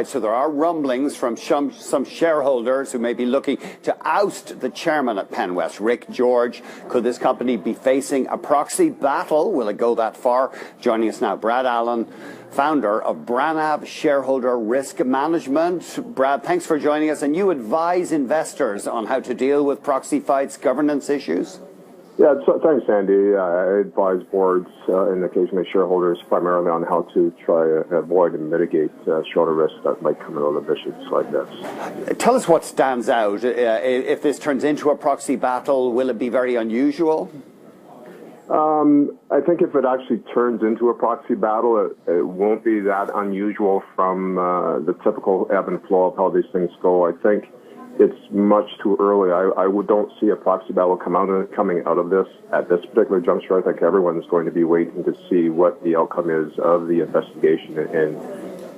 So there are rumblings from some shareholders who may be looking to oust the chairman at Penn West, Rick George. Could this company be facing a proxy battle? Will it go that far? Joining us now, Brad Allen, founder of Branav Shareholder Risk Management. Brad, thanks for joining us. And you advise investors on how to deal with proxy fights, governance issues? Yeah, thanks, Andy. I advise boards and occasionally shareholders primarily on how to try to avoid and mitigate shareholder risks that might come out of issues like this. Tell us what stands out. If this turns into a proxy battle, will it be very unusual? I think if it actually turns into a proxy battle, it won't be that unusual from the typical ebb and flow of how these things go. I think it's much too early. I don't see a proxy battle coming out of this at this particular juncture. I think everyone's going to be waiting to see what the outcome is of the investigation. And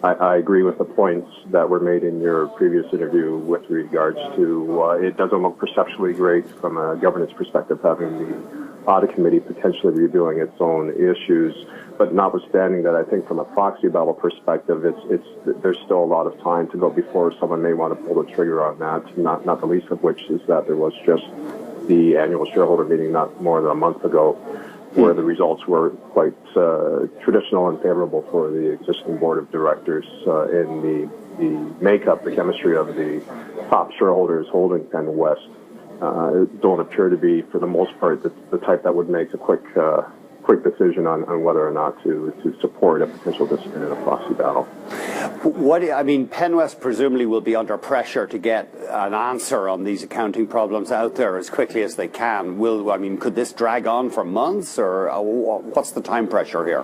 I agree with the points that were made in your previous interview with regards to it doesn't look perceptually great from a governance perspective having the audit committee potentially reviewing its own issues. But notwithstanding that, I think from a proxy battle perspective, there's still a lot of time to go before someone may want to pull the trigger on that, not the least of which is that there was just the annual shareholder meeting not more than a month ago where the results were quite traditional and favorable for the existing board of directors in the makeup, the chemistry of the top shareholders holding Penn West. Don't appear to be, for the most part, the type that would make a quick decision on whether or not to support a potential disagreement in a proxy battle. Penn West presumably will be under pressure to get an answer on these accounting problems out there as quickly as they can. Could this drag on for months, or what's the time pressure here?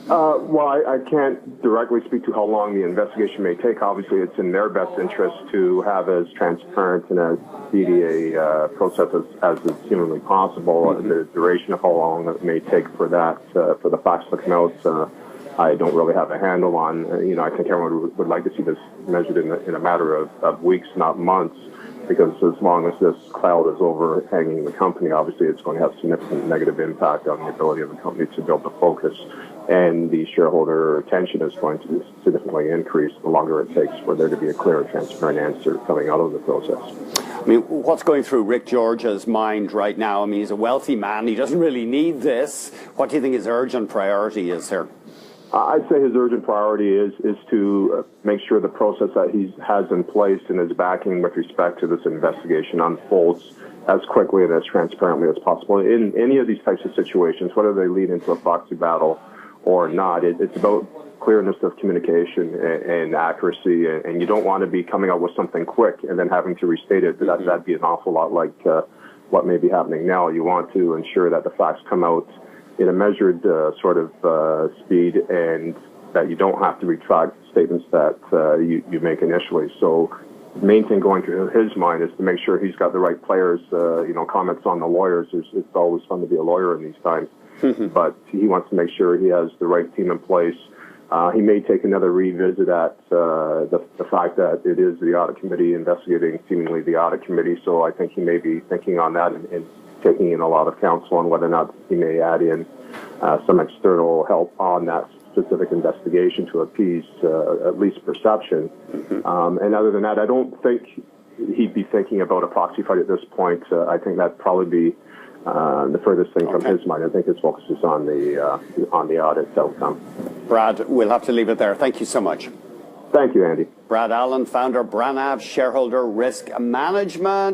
Well, I can't directly speak to how long the investigation may take. Obviously, it's in their best interest to have as transparent and as speedy a process as is humanly possible. The duration of how long it may take for that, for the facts to come out, I don't really have a handle on. I think everyone would like to see this measured in a matter of weeks, not months, because as long as this cloud is overhanging the company, obviously it's going to have significant negative impact on the ability of the company to build the focus. And the shareholder attention is going to significantly increase the longer it takes for there to be a clear and transparent answer coming out of the process. What's going through Rick George's mind right now? He's a wealthy man. He doesn't really need this. What do you think his urgent priority is here? I'd say his urgent priority is to make sure the process that he has in place and is backing with respect to this investigation unfolds as quickly and as transparently as possible. In any of these types of situations, whether they lead into a proxy battle or not, it's about clearness of communication and accuracy, and you don't want to be coming out with something quick and then having to restate it. That'd be an awful lot like what may be happening now. You want to ensure that the facts come out in a measured sort of speed, and that you don't have to retract statements that you make initially. So the main thing going through his mind is to make sure he's got the right players. Comments on the lawyers, it's always fun to be a lawyer in these times. But he wants to make sure he has the right team in place. He may take another revisit at the fact that it is the audit committee investigating seemingly the audit committee. So I think he may be thinking on that and taking in a lot of counsel on whether or not he may add in some external help on that specific investigation to appease at least perception. And other than that, I don't think he'd be thinking about a proxy fight at this point. I think that'd probably be the furthest thing from his mind. I think his focus is on the audit outcome. Brad, we'll have to leave it there. Thank you so much. Thank you, Andy. Brad Allen, founder, Branav Shareholder Risk Management.